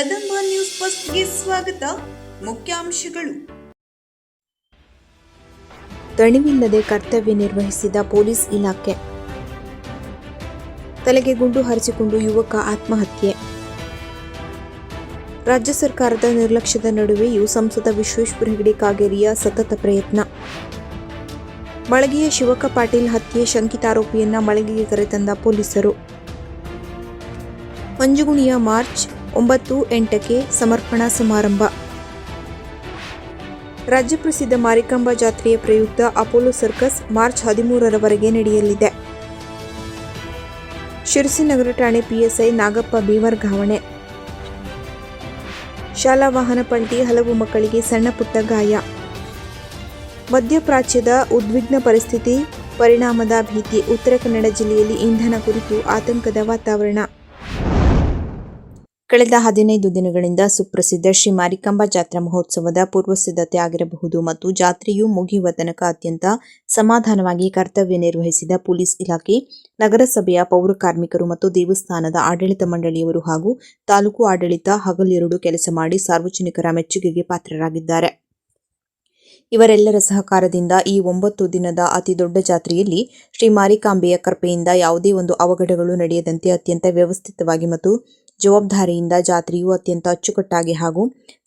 Kadamba news ಫಸ್ಟ್ಗೆ ಸ್ವಾಗತ. ಮುಖ್ಯಾಂಶಗಳು. ದಣಿವಿಲ್ಲದೆ ಕರ್ತವ್ಯ ನಿರ್ವಹಿಸಿದ ಪೊಲೀಸ್ ಇಲಾಖೆ. ತಲೆಗೆ ಗುಂಡು ಹಾರಿಸಿಕೊಂಡು ಯುವಕ ಆತ್ಮಹತ್ಯೆ. ರಾಜ್ಯ ಸರ್ಕಾರದ ನಿರ್ಲಕ್ಷ್ಯದ ನಡುವೆಯೂ ಸಂಸದ ವಿಶ್ವೇಶ್ವರ ಹೆಗಡೆ ಕಾಗೇರಿಯ ಸತತ ಪ್ರಯತ್ನ. ಮಳಗೆಯ ಶಿವಕ ಪಾಟೀಲ್ ಹತ್ಯೆ ಶಂಕಿತ ಆರೋಪಿಯನ್ನ ಮಳಗೆಗೆ ಕರೆತಂದ ಪೊಲೀಸರು. ಮಂಜುಗುಣಿಯ ಮಾರ್ಚ್ 9-8ಕ್ಕೆ ಸಮರ್ಪಣಾ ಸಮಾರಂಭ. ರಾಜ್ಯ ಪ್ರಸಿದ್ಧ ಮಾರಿಕಾಂಬಾ ಜಾತ್ರೆಯ ಪ್ರಯುಕ್ತ ಅಪೋಲೋ ಸರ್ಕಸ್ ಮಾರ್ಚ್ 13ರವರೆಗೆ ನಡೆಯಲಿದೆ. ಶಿರಸಿ ನಗರ ಠಾಣೆ ಪಿಎಸ್ಐ ನಾಗಪ್ಪ ಬಿ ವರ್ಗಾವಣೆ. ಶಾಲಾ ವಾಹನ ಪಲ್ಟಿ, ಹಲವು ಮಕ್ಕಳಿಗೆ ಸಣ್ಣ ಪುಟ್ಟ ಗಾಯ. ಮಧ್ಯಪ್ರಾಚ್ಯದ ಉದ್ವಿಗ್ನ ಪರಿಸ್ಥಿತಿ ಪರಿಣಾಮದ ಭೀತಿ. ಉತ್ತರ ಕನ್ನಡ ಜಿಲ್ಲೆಯಲ್ಲಿ ಇಂಧನ ಕುರಿತು ಆತಂಕದ ವಾತಾವರಣ. ಕಳೆದ 15 ದಿನಗಳಿಂದ ಸುಪ್ರಸಿದ್ಧ ಶ್ರೀ ಮಾರಿಕಾಂಬಾ ಜಾತ್ರಾ ಮಹೋತ್ಸವದ ಪೂರ್ವ ಸಿದ್ಧತೆ ಆಗಿರಬಹುದು ಮತ್ತು ಜಾತ್ರೆಯು ಮುಗಿಯುವ ತನಕ ಅತ್ಯಂತ ಸಮಾಧಾನವಾಗಿ ಕರ್ತವ್ಯ ನಿರ್ವಹಿಸಿದ ಪೊಲೀಸ್ ಇಲಾಖೆ, ನಗರಸಭೆಯ ಪೌರ ಕಾರ್ಮಿಕರು ಮತ್ತು ದೇವಸ್ಥಾನದ ಆಡಳಿತ ಮಂಡಳಿಯವರು ಹಾಗೂ ತಾಲೂಕು ಆಡಳಿತ ಹಗಲಿರುಳು ಕೆಲಸ ಮಾಡಿ ಸಾರ್ವಜನಿಕರ ಮೆಚ್ಚುಗೆಗೆ ಪಾತ್ರರಾಗಿದ್ದಾರೆ. ಇವರೆಲ್ಲರ ಸಹಕಾರದಿಂದ ಈ 9 ದಿನದ ಅತಿ ದೊಡ್ಡ ಜಾತ್ರೆಯಲ್ಲಿ ಶ್ರೀ ಮಾರಿಕಾಂಬೆಯ ಕೃಪೆಯಿಂದ ಯಾವುದೇ ಒಂದು ಅವಘಡಗಳು ನಡೆಯದಂತೆ ಅತ್ಯಂತ ವ್ಯವಸ್ಥಿತವಾಗಿ ಮತ್ತು ಜವಾಬ್ದಾರಿಯಿಂದ ಜಾತ್ರೆಯು ಅತ್ಯಂತ ಅಚ್ಚುಕಟ್ಟಾಗಿ ಹಾಗೂ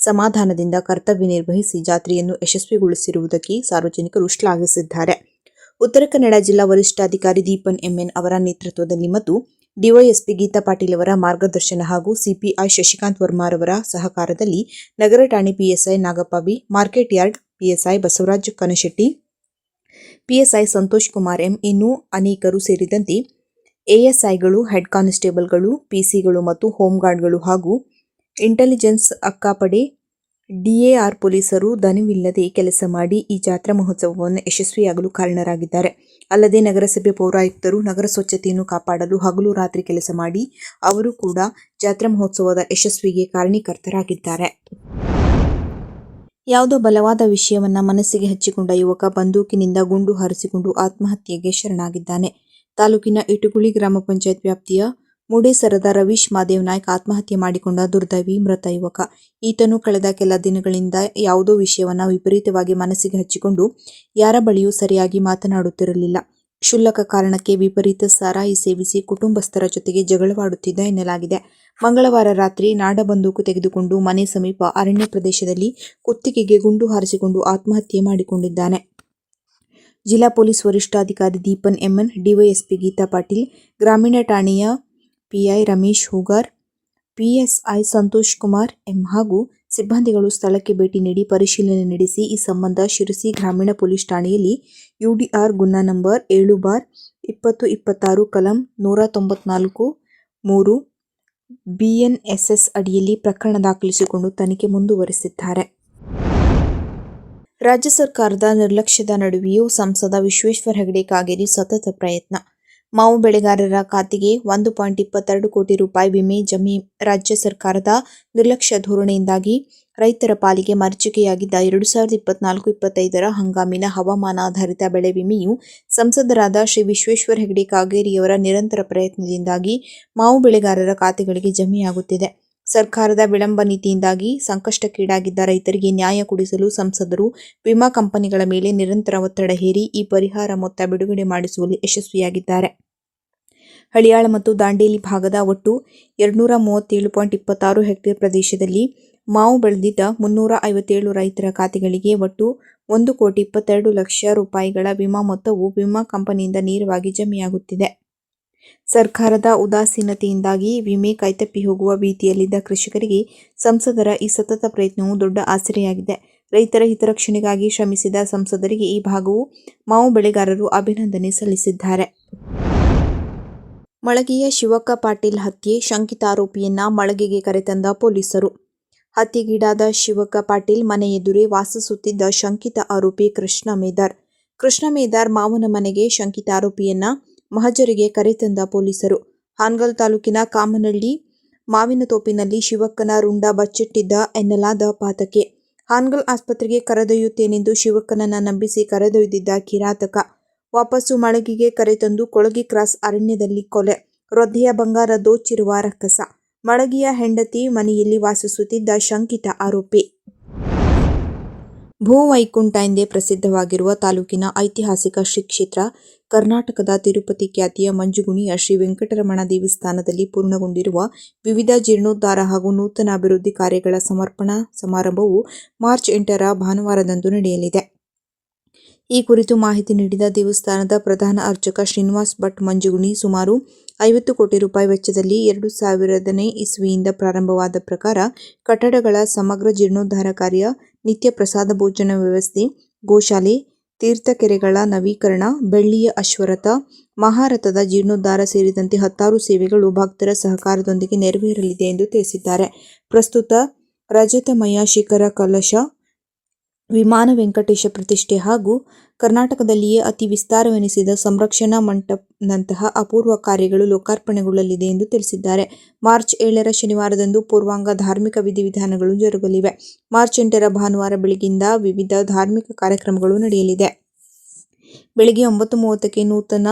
ಸಮಾಧಾನದಿಂದ ಕರ್ತವ್ಯ ನಿರ್ವಹಿಸಿ ಜಾತ್ರೆಯನ್ನು ಯಶಸ್ವಿಗೊಳಿಸಿರುವುದಕ್ಕೆ ಸಾರ್ವಜನಿಕರು ಶ್ಲಾಘಿಸಿದ್ದಾರೆ. ಉತ್ತರ ಕನ್ನಡ ಜಿಲ್ಲಾ ವರಿಷ್ಠಾಧಿಕಾರಿ ದೀಪನ್ ಎಂಎನ್ ಅವರ ನೇತೃತ್ವದಲ್ಲಿ ಮತ್ತು ಡಿವೈಎಸ್ಪಿ ಗೀತಾ ಪಾಟೀಲ್ ಅವರ ಮಾರ್ಗದರ್ಶನ ಹಾಗೂ ಸಿಪಿಐ ಶಶಿಕಾಂತ್ ವರ್ಮಾರವರ ಸಹಕಾರದಲ್ಲಿ ನಗರ ಠಾಣೆ PSI Nagappa B, market yard PSI Basavaraj Kanashetti, PSI Santosh Kumar M, ಇನ್ನೂ ಅನೇಕರು ಸೇರಿದಂತೆ ಎಎಸ್ಐಗಳು, ಹೆಡ್ ಕಾನ್ಸ್ಟೇಬಲ್ಗಳು, ಪಿಸಿಗಳು ಮತ್ತು ಹೋಂಗಾರ್ಡ್ಗಳು ಹಾಗೂ ಇಂಟೆಲಿಜೆನ್ಸ್ ಅಕ್ಕಾಪಡೆ ಡಿಎಆರ್ ಪೊಲೀಸರು ದಣಿವಿಲ್ಲದೆ ಕೆಲಸ ಮಾಡಿ ಈ ಜಾತ್ರಾ ಮಹೋತ್ಸವವನ್ನು ಯಶಸ್ವಿಯಾಗಲು ಕಾರಣರಾಗಿದ್ದಾರೆ. ಅಲ್ಲದೆ ನಗರಸಭೆ ಪೌರಾಯುಕ್ತರು ನಗರ ಸ್ವಚ್ಛತೆಯನ್ನು ಕಾಪಾಡಲು ಹಗಲು ರಾತ್ರಿ ಕೆಲಸ ಮಾಡಿ ಅವರು ಕೂಡ ಜಾತ್ರಾ ಮಹೋತ್ಸವದ ಯಶಸ್ವಿಗೆ ಕಾರಣೀಕರ್ತರಾಗಿದ್ದಾರೆ. ಯಾವುದೋ ಬಲವಾದ ವಿಷಯವನ್ನ ಮನಸ್ಸಿಗೆ ಹಚ್ಚಿಕೊಂಡ ಯುವಕ ಬಂದೂಕಿನಿಂದ ಗುಂಡು ಹಾರಿಸಿಕೊಂಡು ಆತ್ಮಹತ್ಯೆಗೆ ಶರಣಾಗಿದ್ದಾನೆ. ತಾಲೂಕಿನ ಇಟಗುಳಿ ಗ್ರಾಮ ಪಂಚಾಯತ್ ವ್ಯಾಪ್ತಿಯ ಮುಡೇಸರದ ರವೀಶ್ ಮಾದೇವ್ ನಾಯ್ಕ್ ಆತ್ಮಹತ್ಯೆ ಮಾಡಿಕೊಂಡ ದುರ್ದೈವಿ ಮೃತ ಯುವಕ. ಈತನು ಕಳೆದ ಕೆಲ ದಿನಗಳಿಂದ ಯಾವುದೋ ವಿಷಯವನ್ನ ವಿಪರೀತವಾಗಿ ಮನಸ್ಸಿಗೆ ಹಚ್ಚಿಕೊಂಡು ಯಾರ ಬಳಿಯೂ ಸರಿಯಾಗಿ ಮಾತನಾಡುತ್ತಿರಲಿಲ್ಲ. ಕ್ಷುಲ್ಲಕ ಕಾರಣಕ್ಕೆ ವಿಪರೀತ ಸಾರಾಯಿ ಸೇವಿಸಿ ಕುಟುಂಬಸ್ಥರ ಜೊತೆಗೆ ಜಗಳವಾಡುತ್ತಿದ್ದ ಎನ್ನಲಾಗಿದೆ. ಮಂಗಳವಾರ ರಾತ್ರಿ ನಾಡ ಬಂದೂಕು ತೆಗೆದುಕೊಂಡು ಮನೆ ಸಮೀಪ ಅರಣ್ಯ ಪ್ರದೇಶದಲ್ಲಿ ಕುತ್ತಿಗೆಗೆ ಗುಂಡು ಹಾರಿಸಿಕೊಂಡು ಆತ್ಮಹತ್ಯೆ ಮಾಡಿಕೊಂಡಿದ್ದಾನೆ. ಜಿಲ್ಲಾ ಪೊಲೀಸ್ ವರಿಷ್ಠಾಧಿಕಾರಿ ದೀಪನ್ ಎಂಎನ್, ಡಿವೈಎಸ್ಪಿ ಗೀತಾ ಪಾಟೀಲ್, ಗ್ರಾಮೀಣ ಠಾಣೆಯ PI Ramesh Hoogar, PSI Santosh Kumar M ಹಾಗೂ ಸಿಬ್ಬಂದಿಗಳು ಸ್ಥಳಕ್ಕೆ ಭೇಟಿ ನೀಡಿ ಪರಿಶೀಲನೆ ನಡೆಸಿ ಈ ಸಂಬಂಧ ಶಿರಸಿ ಗ್ರಾಮೀಣ ಪೊಲೀಸ್ ಠಾಣೆಯಲ್ಲಿ ಯುಡಿಆರ್ ಗುನ್ಹಾ ನಂಬರ್ 7/2026 ಕಲಂ 194-3 ಬಿಎನ್ಎಸ್ಎಸ್ ಅಡಿಯಲ್ಲಿ ಪ್ರಕರಣ ದಾಖಲಿಸಿಕೊಂಡು ತನಿಖೆ ಮುಂದುವರೆಸಿದ್ದಾರೆ. ರಾಜ್ಯ ಸರ್ಕಾರದ ನಿರ್ಲಕ್ಷ್ಯದ ನಡುವೆಯೂ ಸಂಸದ ವಿಶ್ವೇಶ್ವರ ಹೆಗಡೆ ಕಾಗೇರಿ ಸತತ ಪ್ರಯತ್ನ. ಮಾವು ಬೆಳೆಗಾರರ ಖಾತೆಗೆ 1.22 ಕೋಟಿ ರೂಪಾಯಿ ವಿಮೆ ಜಮೆ. ರಾಜ್ಯ ಸರ್ಕಾರದ ನಿರ್ಲಕ್ಷ್ಯ ಧೋರಣೆಯಿಂದಾಗಿ ರೈತರ ಪಾಲಿಗೆ ಮರೀಚಿಕೆಯಾಗಿದ್ದ 2024-25 ಹಂಗಾಮಿನ ಹವಾಮಾನಾಧಾರಿತ ಬೆಳೆ ವಿಮೆಯು ಸಂಸದರಾದ ಶ್ರೀ ವಿಶ್ವೇಶ್ವರ ಹೆಗಡೆ ಕಾಗೇರಿಯವರ ನಿರಂತರ ಪ್ರಯತ್ನದಿಂದಾಗಿ ಮಾವು ಬೆಳೆಗಾರರ ಖಾತೆಗಳಿಗೆ ಜಮೆಯಾಗುತ್ತಿದೆ. ಸರ್ಕಾರದ ವಿಳಂಬ ನೀತಿಯಿಂದಾಗಿ ಸಂಕಷ್ಟಕ್ಕೀಡಾಗಿದ್ದ ರೈತರಿಗೆ ನ್ಯಾಯ ಕೊಡಿಸಲು ಸಂಸದರು ವಿಮಾ ಕಂಪನಿಗಳ ಮೇಲೆ ನಿರಂತರ ಒತ್ತಡ ಹೇರಿ ಈ ಪರಿಹಾರ ಮೊತ್ತ ಬಿಡುಗಡೆ ಮಾಡಿಸುವಲ್ಲಿ ಯಶಸ್ವಿಯಾಗಿದ್ದಾರೆ. ಹಳಿಯಾಳ ಮತ್ತು ದಾಂಡೇಲಿ ಭಾಗದ ಒಟ್ಟು 237.26 ಹೆಕ್ಟೇರ್ ಪ್ರದೇಶದಲ್ಲಿ ಮಾವು ಬೆಳೆದಿದ್ದ 357 ರೈತರ ಖಾತೆಗಳಿಗೆ ಒಟ್ಟು 1,22,00,000 ರೂಪಾಯಿಗಳ ವಿಮಾ ಮೊತ್ತವು ವಿಮಾ ಕಂಪನಿಯಿಂದ ನೇರವಾಗಿ ಜಮೆಯಾಗುತ್ತಿದೆ. ಸರ್ಕಾರದ ಉದಾಸೀನತೆಯಿಂದಾಗಿ ವಿಮೆ ಕೈತಪ್ಪಿ ಹೋಗುವ ಭೀತಿಯಲ್ಲಿದ್ದ ಕೃಷಿಕರಿಗೆ ಸಂಸದರ ಈ ಸತತ ಪ್ರಯತ್ನವು ದೊಡ್ಡ ಆಸರೆಯಾಗಿದೆ. ರೈತರ ಹಿತರಕ್ಷಣೆಗಾಗಿ ಶ್ರಮಿಸಿದ ಸಂಸದರಿಗೆ ಈ ಭಾಗವು ಮಾವು ಬೆಳೆಗಾರರು ಅಭಿನಂದನೆ ಸಲ್ಲಿಸಿದ್ದಾರೆ. ಮಳಗೆಯ ಶಿವಕ ಪಾಟೀಲ್ ಹತ್ಯೆ ಶಂಕಿತ ಆರೋಪಿಯನ್ನ ಮಳಗೆಗೆ ಕರೆತಂದ ಪೊಲೀಸರು. ಹತ್ಯೆಗೀಡಾದ ಶಿವಕ ಪಾಟೀಲ್ ಮನೆ ಎದುರೇ ವಾಸಿಸುತ್ತಿದ್ದ ಶಂಕಿತ ಆರೋಪಿ ಕೃಷ್ಣ ಮೇದಾರ್ ಮಾವನ ಮನೆಗೆ ಶಂಕಿತ ಆರೋಪಿಯನ್ನ ಮಹಜರಿಗೆ ಕರೆತಂದ ಪೊಲೀಸರು. ಹಾನಗಲ್ ತಾಲೂಕಿನ ಕಾಮನಹಳ್ಳಿ ಮಾವಿನತೋಪಿನಲ್ಲಿ ಶಿವಕ್ಕನ ರುಂಡ ಬಚ್ಚಿಟ್ಟಿದ್ದ ಎನ್ನಲಾದ ಪಾತಕೆ. ಹಾನಗಲ್ ಆಸ್ಪತ್ರೆಗೆ ಕರೆದೊಯ್ಯುತ್ತೇನೆಂದು ಶಿವಕ್ಕನನ್ನ ನಂಬಿಸಿ ಕರೆದೊಯ್ದಿದ್ದ ಕಿರಾತಕ. ವಾಪಸ್ಸು ಮಳಗೆಗೆ ಕರೆತಂದು ಕೊಳಗಿ ಕ್ರಾಸ್ ಅರಣ್ಯದಲ್ಲಿ ಕೊಲೆ. ವೃದ್ಧೆಯ ಬಂಗಾರ ದೋಚಿರುವ ರಕ್ಕಸ. ಮಳಗಿಯ ಹೆಂಡತಿ ಮನೆಯಲ್ಲಿ ವಾಸಿಸುತ್ತಿದ್ದ ಶಂಕಿತ ಆರೋಪಿ. ಭೂವೈಕುಂಠ ಎಂದೇ ಪ್ರಸಿದ್ಧವಾಗಿರುವ ತಾಲೂಕಿನ ಐತಿಹಾಸಿಕ ಶ್ರೀ ಕ್ಷೇತ್ರ ಕರ್ನಾಟಕದ ತಿರುಪತಿ ಖ್ಯಾತಿಯ ಮಂಜುಗುಣಿಯ ಶ್ರೀ ವೆಂಕಟರಮಣ ದೇವಸ್ಥಾನದಲ್ಲಿ ಪೂರ್ಣಗೊಂಡಿರುವ ವಿವಿಧ ಜೀರ್ಣೋದ್ಧಾರ ಹಾಗೂ ನೂತನ ಅಭಿವೃದ್ಧಿ ಕಾರ್ಯಗಳ ಸಮರ್ಪಣಾ ಸಮಾರಂಭವು ಮಾರ್ಚ್ 8ರ ಭಾನುವಾರದಂದು ನಡೆಯಲಿದೆ. ಈ ಕುರಿತು ಮಾಹಿತಿ ನೀಡಿದ ದೇವಸ್ಥಾನದ ಪ್ರಧಾನ ಅರ್ಚಕ ಶ್ರೀನಿವಾಸ್ ಭಟ್ ಮಂಜುಗುಣಿ, ಸುಮಾರು 50 ಕೋಟಿ ರೂಪಾಯಿ ವೆಚ್ಚದಲ್ಲಿ 2000ನೇ ಇಸ್ವಿಯಿಂದ ಪ್ರಾರಂಭವಾದ ಪ್ರಕಾರ ಕಟ್ಟಡಗಳ ಸಮಗ್ರ ಜೀರ್ಣೋದ್ಧಾರ ಕಾರ್ಯ, ನಿತ್ಯ ಪ್ರಸಾದ ಭೋಜನ ವ್ಯವಸ್ಥೆ, ಗೋಶಾಲೆ, ತೀರ್ಥಕೆರೆಗಳ ನವೀಕರಣ, ಬೆಳ್ಳಿಯ ಅಶ್ವರಥ, ಮಹಾರಥದ ಜೀರ್ಣೋದ್ಧಾರ ಸೇರಿದಂತೆ 10 ಸೇವೆಗಳು ಭಕ್ತರ ಸಹಕಾರದೊಂದಿಗೆ ನೆರವೇರಲಿದೆ ಎಂದು ತಿಳಿಸಿದ್ದಾರೆ. ಪ್ರಸ್ತುತ ರಜತಮಯ ಶಿಖರ ಕಲಶ, ವಿಮಾನ ವೆಂಕಟೇಶ ಪ್ರತಿಷ್ಠೆ ಹಾಗೂ ಕರ್ನಾಟಕದಲ್ಲಿಯೇ ಅತಿ ವಿಸ್ತಾರವೆನಿಸಿದ ಸಂರಕ್ಷಣಾ ಮಂಟಪದಂತಹ ಅಪೂರ್ವ ಕಾರ್ಯಗಳು ಲೋಕಾರ್ಪಣೆಗೊಳ್ಳಲಿದೆ ಎಂದು ತಿಳಿಸಿದ್ದಾರೆ. ಮಾರ್ಚ್ 7ರ ಶನಿವಾರದಂದು ಪೂರ್ವಾಂಗ ಧಾರ್ಮಿಕ ವಿಧಿವಿಧಾನಗಳು ಜರುಗಲಿವೆ. ಮಾರ್ಚ್ 8ರ ಭಾನುವಾರ ಬೆಳಗ್ಗಿಂದ ವಿವಿಧ ಧಾರ್ಮಿಕ ಕಾರ್ಯಕ್ರಮಗಳು ನಡೆಯಲಿದೆ. ಬೆಳಗ್ಗೆ 9:30ಕ್ಕೆ ನೂತನ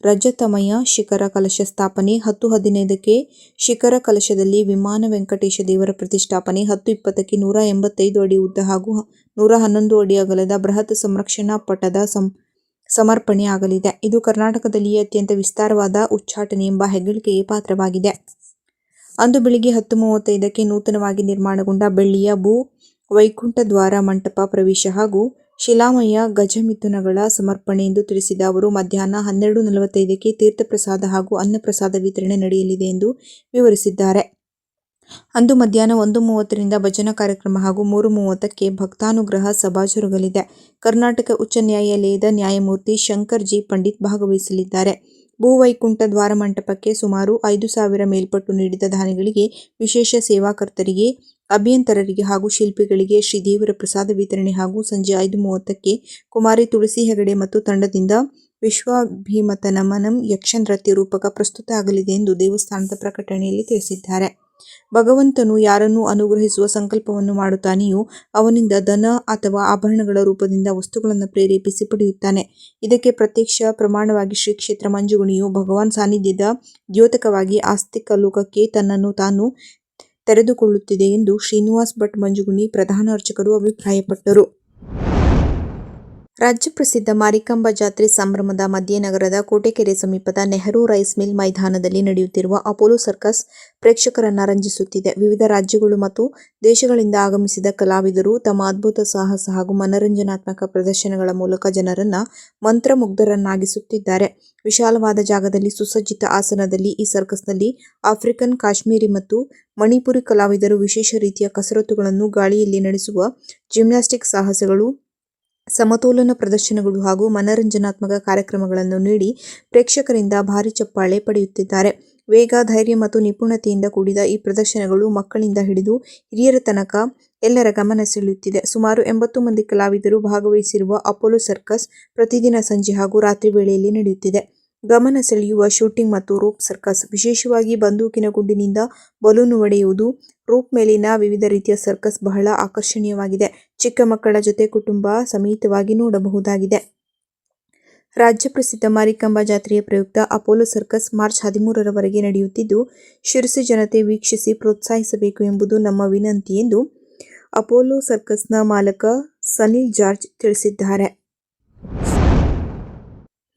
ರಜತಮಯ ಶಿಖರ ಕಲಶ ಸ್ಥಾಪನೆ, 10:15ಕ್ಕೆ ಶಿಖರ ಕಲಶದಲ್ಲಿ ವಿಮಾನ ವೆಂಕಟೇಶ ದೇವರ ಪ್ರತಿಷ್ಠಾಪನೆ, 10:20ಕ್ಕೆ 185 ಅಡಿ ಉದ್ದ ಹಾಗೂ 111 ಅಡಿ ಅಗಲದ ಬೃಹತ್ ಸಂರಕ್ಷಣಾ ಪಟದ ಸಮರ್ಪಣೆ ಆಗಲಿದೆ. ಇದು ಕರ್ನಾಟಕದಲ್ಲಿಯೇ ಅತ್ಯಂತ ವಿಸ್ತಾರವಾದ ಉಚ್ಚಾಟನೆ ಎಂಬ ಹೆಗ್ಗಳಿಕೆಗೆ ಪಾತ್ರವಾಗಿದೆ. ಅಂದು ಬೆಳಿಗ್ಗೆ 10:35ಕ್ಕೆ ನೂತನವಾಗಿ ನಿರ್ಮಾಣಗೊಂಡ ಬೆಳ್ಳಿಯ ಭೂ ವೈಕುಂಠ ದ್ವಾರ ಮಂಟಪ ಪ್ರವೇಶ ಹಾಗೂ ಶಿಲಾಮಯ ಗಜಮಿಥುನಗಳ ಸಮರ್ಪಣೆ ಎಂದು ತಿಳಿಸಿದ ಅವರು, ಮಧ್ಯಾಹ್ನ 12:45ಕ್ಕೆ ತೀರ್ಥಪ್ರಸಾದ ಹಾಗೂ ಅನ್ನಪ್ರಸಾದ ವಿತರಣೆ ನಡೆಯಲಿದೆ ಎಂದು ವಿವರಿಸಿದ್ದಾರೆ. ಅಂದು ಮಧ್ಯಾಹ್ನ 1:30ರಿಂದ ಭಜನಾ ಕಾರ್ಯಕ್ರಮ ಹಾಗೂ 3:30ಕ್ಕೆ ಭಕ್ತಾನುಗ್ರಹ ಸಭಾ ಜರುಗಲಿದೆ. ಕರ್ನಾಟಕ ಉಚ್ಚ ನ್ಯಾಯಾಲಯದ ನ್ಯಾಯಮೂರ್ತಿ ಶಂಕರ್ ಜಿ ಪಂಡಿತ್ ಭಾಗವಹಿಸಲಿದ್ದಾರೆ. ಭೂವೈಕುಂಠ ದ್ವಾರ ಮಂಟಪಕ್ಕೆ ಸುಮಾರು 5,000 ಮೇಲ್ಪಟ್ಟು ನೀಡಿದ ದಾನಿಗಳಿಗೆ, ವಿಶೇಷ ಸೇವಾಕರ್ತರಿಗೆ, ಅಭಿಯಂತರರಿಗೆ ಹಾಗೂ ಶಿಲ್ಪಿಗಳಿಗೆ ಶ್ರೀದೇವರ ಪ್ರಸಾದ ವಿತರಣೆ ಹಾಗೂ ಸಂಜೆ 5:30ಕ್ಕೆ ಕುಮಾರಿ ತುಳಸಿ ಹೆಗಡೆ ಮತ್ತು ತಂಡದಿಂದ ವಿಶ್ವಾಭಿಮತ ನಮನಂ ಯಕ್ಷ ನೃತ್ಯ ರೂಪಕ ಪ್ರಸ್ತುತ ಆಗಲಿದೆ ಎಂದು ದೇವಸ್ಥಾನದ ಪ್ರಕಟಣೆಯಲ್ಲಿ ತಿಳಿಸಿದ್ದಾರೆ. ಭಗವಂತನು ಯಾರನ್ನು ಅನುಗ್ರಹಿಸುವ ಸಂಕಲ್ಪವನ್ನು ಮಾಡುತ್ತಾನೆಯೋ ಅವನಿಂದ ಧನ ಅಥವಾ ಆಭರಣಗಳ ರೂಪದಿಂದ ವಸ್ತುಗಳನ್ನು ಪ್ರೇರೇಪಿಸಿ ಪಡೆಯುತ್ತಾನೆ. ಇದಕ್ಕೆ ಪ್ರತ್ಯಕ್ಷ ಪ್ರಮಾಣವಾಗಿ ಶ್ರೀ ಕ್ಷೇತ್ರ ಮಂಜುಗುಣಿಯು ಭಗವಾನ್ ಸಾನ್ನಿಧ್ಯದ ದ್ಯೋತಕವಾಗಿ ಆಸ್ತಿಕ ಲೋಕಕ್ಕೆ ತನ್ನನ್ನು ತಾನು ತೆರೆದುಕೊಳ್ಳುತ್ತಿದೆ ಎಂದು ಶ್ರೀನಿವಾಸ್ ಭಟ್ ಮಂಜುಗುಣಿ ಪ್ರಧಾನ ಅರ್ಚಕರು ಅಭಿಪ್ರಾಯಪಟ್ಟರು. ರಾಜ್ಯ ಪ್ರಸಿದ್ಧ ಮಾರಿಕಾಂಬಾ ಜಾತ್ರೆ ಸಂಭ್ರಮದ ಮಧ್ಯೆ ನಗರದ ಕೋಟೆಕೆರೆ ಸಮೀಪದ ನೆಹರು ರೈಸ್ ಮಿಲ್ ಮೈದಾನದಲ್ಲಿ ನಡೆಯುತ್ತಿರುವ ಅಪೋಲೋ ಸರ್ಕಸ್ ಪ್ರೇಕ್ಷಕರನ್ನ ರಂಜಿಸುತ್ತಿದೆ. ವಿವಿಧ ರಾಜ್ಯಗಳು ಮತ್ತು ದೇಶಗಳಿಂದ ಆಗಮಿಸಿದ ಕಲಾವಿದರು ತಮ್ಮ ಅದ್ಭುತ ಸಾಹಸ ಹಾಗೂ ಮನರಂಜನಾತ್ಮಕ ಪ್ರದರ್ಶನಗಳ ಮೂಲಕ ಜನರನ್ನ ಮಂತ್ರಮುಗ್ಧರನ್ನಾಗಿಸುತ್ತಿದ್ದಾರೆ. ವಿಶಾಲವಾದ ಜಾಗದಲ್ಲಿ ಸುಸಜ್ಜಿತ ಆಸನದಲ್ಲಿ ಈ ಸರ್ಕಸ್ನಲ್ಲಿ ಆಫ್ರಿಕನ್, ಕಾಶ್ಮೀರಿ ಮತ್ತು ಮಣಿಪುರಿ ಕಲಾವಿದರು ವಿಶೇಷ ರೀತಿಯ ಕಸರತ್ತುಗಳನ್ನು, ಗಾಳಿಯಲ್ಲಿ ನಡೆಸುವ ಜಿಮ್ನಾಸ್ಟಿಕ್ ಸಾಹಸಗಳು, ಸಮತೋಲನ ಪ್ರದರ್ಶನಗಳು ಹಾಗೂ ಮನರಂಜನಾತ್ಮಕ ಕಾರ್ಯಕ್ರಮಗಳನ್ನು ನೀಡಿ ಪ್ರೇಕ್ಷಕರಿಂದ ಭಾರೀ ಚಪ್ಪಾಳೆ ಪಡೆಯುತ್ತಿದ್ದಾರೆ. ವೇಗ, ಧೈರ್ಯ ಮತ್ತು ನಿಪುಣತೆಯಿಂದ ಕೂಡಿದ ಈ ಪ್ರದರ್ಶನಗಳು ಮಕ್ಕಳಿಂದ ಹಿಡಿದು ಹಿರಿಯರ ತನಕ ಎಲ್ಲರ ಗಮನ ಸೆಳೆಯುತ್ತಿದೆ. ಸುಮಾರು 80 ಮಂದಿ ಕಲಾವಿದರು ಭಾಗವಹಿಸಿರುವ ಅಪೋಲೋ ಸರ್ಕಸ್ ಪ್ರತಿದಿನ ಸಂಜೆ ಹಾಗೂ ರಾತ್ರಿ ವೇಳೆಯಲ್ಲಿ ನಡೆಯುತ್ತಿದೆ. ಗಮನ ಸೆಳೆಯುವ ಶೂಟಿಂಗ್ ಮತ್ತು ರೋಪ್ ಸರ್ಕಸ್, ವಿಶೇಷವಾಗಿ ಬಂದೂಕಿನ ಗುಂಡಿನಿಂದ ಬಲೂನು ಒಡೆಯುವುದು, ರೋಪ್ ಮೇಲಿನ ವಿವಿಧ ರೀತಿಯ ಸರ್ಕಸ್ ಬಹಳ ಆಕರ್ಷಣೀಯವಾಗಿದೆ. ಚಿಕ್ಕ ಮಕ್ಕಳ ಜೊತೆ ಕುಟುಂಬ ಸಮೇತವಾಗಿ ನೋಡಬಹುದಾಗಿದೆ. ರಾಜ್ಯ ಪ್ರಸಿದ್ಧ ಮಾರಿಕಾಂಬಾ ಜಾತ್ರೆಯ ಪ್ರಯುಕ್ತ ಅಪೋಲೋ ಸರ್ಕಸ್ ಮಾರ್ಚ್ 13ರವರೆಗೆ ನಡೆಯುತ್ತಿದ್ದು, ಶಿರಸಿ ಜನತೆ ವೀಕ್ಷಿಸಿ ಪ್ರೋತ್ಸಾಹಿಸಬೇಕು ಎಂಬುದು ನಮ್ಮ ವಿನಂತಿ ಎಂದು ಅಪೋಲೋ ಸರ್ಕಸ್ನ ಮಾಲಕ ಸನಿಲ್ ಜಾರ್ಜ್ ತಿಳಿಸಿದ್ದಾರೆ.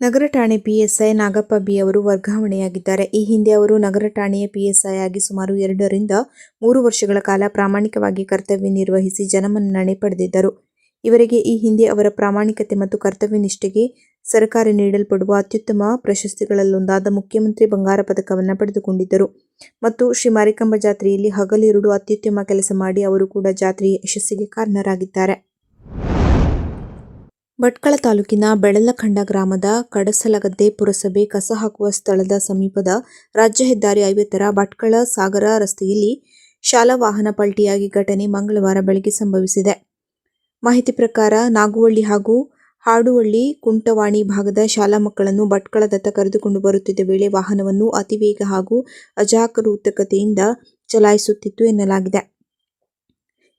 ನಗರ ಠಾಣೆ ಪಿಎಸ್ಐ ನಾಗಪ್ಪ ಬಿ ಅವರು ವರ್ಗಾವಣೆಯಾಗಿದ್ದಾರೆ. ಈ ಹಿಂದೆ ಅವರು ನಗರ ಠಾಣೆಯ ಪಿಎಸ್ಐ ಆಗಿ ಸುಮಾರು 2 ರಿಂದ 3 ವರ್ಷಗಳ ಕಾಲ ಪ್ರಾಮಾಣಿಕವಾಗಿ ಕರ್ತವ್ಯ ನಿರ್ವಹಿಸಿ ಜನಮನ್ನಣೆ ಪಡೆದಿದ್ದರು. ಇವರಿಗೆ ಈ ಹಿಂದೆ ಅವರ ಪ್ರಾಮಾಣಿಕತೆ ಮತ್ತು ಕರ್ತವ್ಯ ನಿಷ್ಠೆಗೆ ಸರ್ಕಾರ ನೀಡಲ್ಪಡುವ ಅತ್ಯುತ್ತಮ ಪ್ರಶಸ್ತಿಗಳಲ್ಲೊಂದಾದ ಮುಖ್ಯಮಂತ್ರಿ ಬಂಗಾರ ಪದಕವನ್ನು ಪಡೆದುಕೊಂಡಿದ್ದರು ಮತ್ತು ಶ್ರೀ ಮಾರಿಕಾಂಬಾ ಜಾತ್ರೆಯಲ್ಲಿ ಹಗಲಿರುಳು ಅತ್ಯುತ್ತಮ ಕೆಲಸ ಮಾಡಿ ಅವರು ಕೂಡ ಜಾತ್ರೆಯ ಯಶಸ್ಸಿಗೆ ಕಾರಣರಾಗಿದ್ದಾರೆ. ಭಟ್ಕಳ ತಾಲೂಕಿನ ಬೆಳಲಖಂಡ ಗ್ರಾಮದ ಕಡಸಲಗದ್ದೆ ಪುರಸಭೆ ಕಸ ಹಾಕುವ ಸ್ಥಳದ ಸಮೀಪದ ರಾಜ್ಯ ಹೆದ್ದಾರಿ 50ರ ಭಟ್ಕಳ ಸಾಗರ ರಸ್ತೆಯಲ್ಲಿ ಶಾಲಾ ವಾಹನ ಪಲ್ಟಿಯಾಗಿ ಘಟನೆ ಮಂಗಳವಾರ ಬೆಳಗ್ಗೆ ಸಂಭವಿಸಿದೆ. ಮಾಹಿತಿ ಪ್ರಕಾರ ನಾಗುವಳ್ಳಿ ಹಾಗೂ ಹಾಡುವಳ್ಳಿ ಕುಂಟವಾಣಿ ಭಾಗದ ಶಾಲಾ ಮಕ್ಕಳನ್ನು ಭಟ್ಕಳದತ್ತ ಕರೆದುಕೊಂಡು ಬರುತ್ತಿದ್ದ ವೇಳೆ ವಾಹನವನ್ನು ಅತಿವೇಗ ಹಾಗೂ ಅಜಾಗರೂಕತೆಯಿಂದ ಚಲಾಯಿಸುತ್ತಿತ್ತು ಎನ್ನಲಾಗಿದೆ.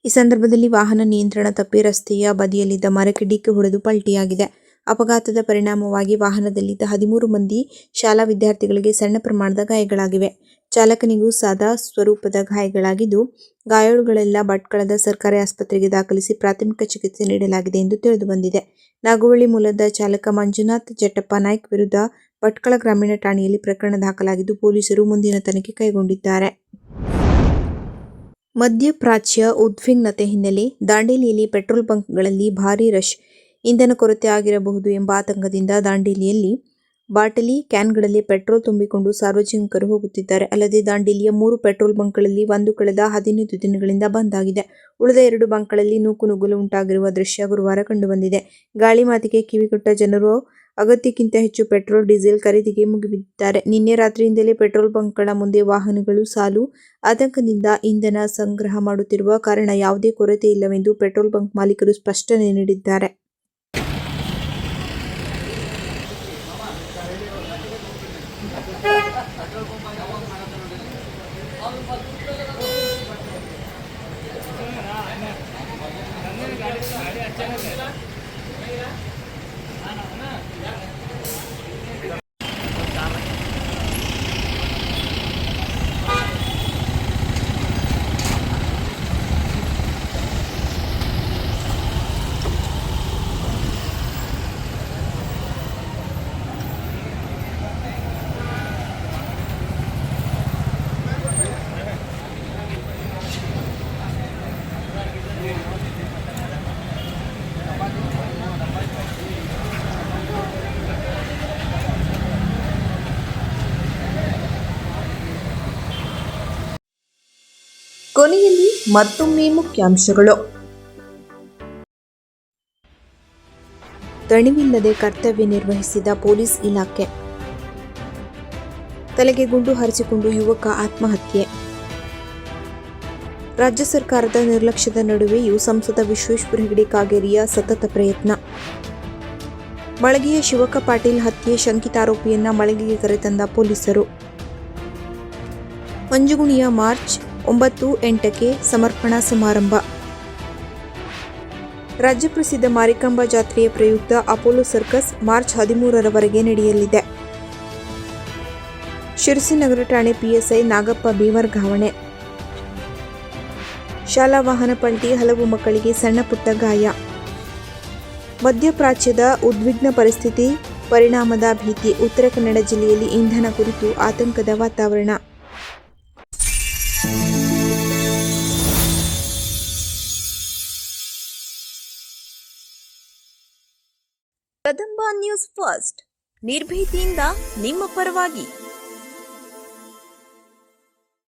ಈ ಸಂದರ್ಭದಲ್ಲಿ ವಾಹನ ನಿಯಂತ್ರಣ ತಪ್ಪಿ ರಸ್ತೆಯ ಬದಿಯಲ್ಲಿದ್ದ ಮರಕ್ಕೆ ಡಿಕ್ಕಿ ಹೊಡೆದು ಪಲ್ಟಿಯಾಗಿದೆ. ಅಪಘಾತದ ಪರಿಣಾಮವಾಗಿ ವಾಹನದಲ್ಲಿದ್ದ 13 ಮಂದಿ ಶಾಲಾ ವಿದ್ಯಾರ್ಥಿಗಳಿಗೆ ಸಣ್ಣ ಪ್ರಮಾಣದ ಗಾಯಗಳಾಗಿವೆ. ಚಾಲಕನಿಗೂ ಸಾದಾ ಸ್ವರೂಪದ ಗಾಯಗಳಾಗಿದ್ದು, ಗಾಯಾಳುಗಳೆಲ್ಲ ಭಟ್ಕಳದ ಸರ್ಕಾರಿ ಆಸ್ಪತ್ರೆಗೆ ದಾಖಲಿಸಿ ಪ್ರಾಥಮಿಕ ಚಿಕಿತ್ಸೆ ನೀಡಲಾಗಿದೆ ಎಂದು ತಿಳಿದುಬಂದಿದೆ. ನಾಗುವಳ್ಳಿ ಮೂಲದ ಚಾಲಕ ಮಂಜುನಾಥ್ ಜಟ್ಟಪ್ಪ ನಾಯ್ಕ್ ವಿರುದ್ಧ ಭಟ್ಕಳ ಗ್ರಾಮೀಣ ಠಾಣೆಯಲ್ಲಿ ಪ್ರಕರಣ ದಾಖಲಾಗಿದ್ದು, ಪೊಲೀಸರು ಮುಂದಿನ ತನಿಖೆ ಕೈಗೊಂಡಿದ್ದಾರೆ. ಮಧ್ಯಪ್ರಾಚ್ಯ ಉದ್ವಿಗ್ನತೆ ಹಿನ್ನೆಲೆ ದಾಂಡೇಲಿಯಲ್ಲಿ ಪೆಟ್ರೋಲ್ ಬಂಕ್ಗಳಲ್ಲಿ ಭಾರೀ ರಶ್. ಇಂಧನ ಕೊರತೆ ಆಗಿರಬಹುದು ಎಂಬ ಆತಂಕದಿಂದ ದಾಂಡೇಲಿಯಲ್ಲಿ ಬಾಟಲಿ ಕ್ಯಾನ್ಗಳಲ್ಲಿ ಪೆಟ್ರೋಲ್ ತುಂಬಿಕೊಂಡು ಸಾರ್ವಜನಿಕರು ಹೋಗುತ್ತಿದ್ದಾರೆ. ಅಲ್ಲದೆ ದಾಂಡೇಲಿಯ 3 ಪೆಟ್ರೋಲ್ ಬಂಕ್ಗಳಲ್ಲಿ ಒಂದು ಕಳೆದ 15 ದಿನಗಳಿಂದ ಬಂದ್ ಆಗಿದೆ. ಉಳಿದ 2 ಬಂಕ್ಗಳಲ್ಲಿ ನೂಕುನುಗ್ಗಲು ಉಂಟಾಗಿರುವ ದೃಶ್ಯ ಗುರುವಾರ ಕಂಡುಬಂದಿದೆ. ಗಾಳಿ ಮಾತಿಗೆ ಕಿವಿಗೊಟ್ಟ ಜನರು ಅಗತ್ಯಕ್ಕಿಂತ ಹೆಚ್ಚು ಪೆಟ್ರೋಲ್, ಡೀಸೆಲ್ ಖರೀದಿಗೆ ಮುಗಿಬಿದ್ದಿದ್ದಾರೆ. ನಿನ್ನೆ ರಾತ್ರಿಯಿಂದಲೇ ಪೆಟ್ರೋಲ್ ಬಂಕ್ಗಳ ಮುಂದೆ ವಾಹನಗಳು ಸಾಲು. ಆತಂಕದಿಂದ ಇಂಧನ ಸಂಗ್ರಹ ಮಾಡುತ್ತಿರುವ ಕಾರಣ ಯಾವುದೇ ಕೊರತೆ ಇಲ್ಲವೆಂದು ಪೆಟ್ರೋಲ್ ಬಂಕ್ ಮಾಲೀಕರು ಸ್ಪಷ್ಟನೆ ನೀಡಿದ್ದಾರೆ. ಕೊನೆಯಲ್ಲಿ ಮತ್ತೊಮ್ಮೆ ಮುಖ್ಯಾಂಶಗಳು. ದಣಿವಿಲ್ಲದೆ ಕರ್ತವ್ಯ ನಿರ್ವಹಿಸಿದ ಪೊಲೀಸ್ ಇಲಾಖೆ. ತಲೆಗೆ ಗುಂಡು ಹಾರಿಸಿಕೊಂಡು ಯುವಕ ಆತ್ಮಹತ್ಯೆ. ರಾಜ್ಯ ಸರ್ಕಾರದ ನಿರ್ಲಕ್ಷ್ಯದ ನಡುವೆಯೂ ಸಂಸದ ವಿಶ್ವೇಶ್ವರ ಹೆಗಡೆ ಕಾಗೇರಿಯ ಸತತ ಪ್ರಯತ್ನ. ಮಳಗೆಯ ಶಿವಕ ಪಾಟೀಲ್ ಹತ್ಯೆ ಶಂಕಿತಾರೋಪಿಯನ್ನ ಮಳಗೆಗೆ ಕರೆತಂದ ಪೊಲೀಸರು. ಮಂಜುಗುಣಿಯ ಮಾರ್ಚ್ 9-8ಕ್ಕೆ ಸಮರ್ಪಣಾ ಸಮಾರಂಭ. ರಾಜ್ಯ ಪ್ರಸಿದ್ಧ ಮಾರಿಕಾಂಬಾ ಜಾತ್ರೆಯ ಪ್ರಯುಕ್ತ ಅಪೋಲೋ ಸರ್ಕಸ್ ಮಾರ್ಚ್ 13ರವರೆಗೆ ನಡೆಯಲಿದೆ. ಶಿರಸಿ ನಗರ ಠಾಣೆ ಪಿಎಸ್ಐ ನಾಗಪ್ಪ ಬಿ ವರ್ಗಾವಣೆ. ಶಾಲಾ ವಾಹನ ಪಲ್ಟಿ, ಹಲವು ಮಕ್ಕಳಿಗೆ ಸಣ್ಣ ಪುಟ್ಟ ಗಾಯ. ಮಧ್ಯಪ್ರಾಚ್ಯದ ಉದ್ವಿಗ್ನ ಪರಿಸ್ಥಿತಿ ಪರಿಣಾಮದ ಭೀತಿ. ಉತ್ತರ ಕನ್ನಡ ಜಿಲ್ಲೆಯಲ್ಲಿ ಇಂಧನ ಕುರಿತು ಆತಂಕದ ವಾತಾವರಣ. ಕದಂಬ ನ್ಯೂಸ್ ಫಸ್ಟ್, ನಿರ್ಭೀತಿಯಿಂದ ನಿಮ್ಮ ಪರವಾಗಿ.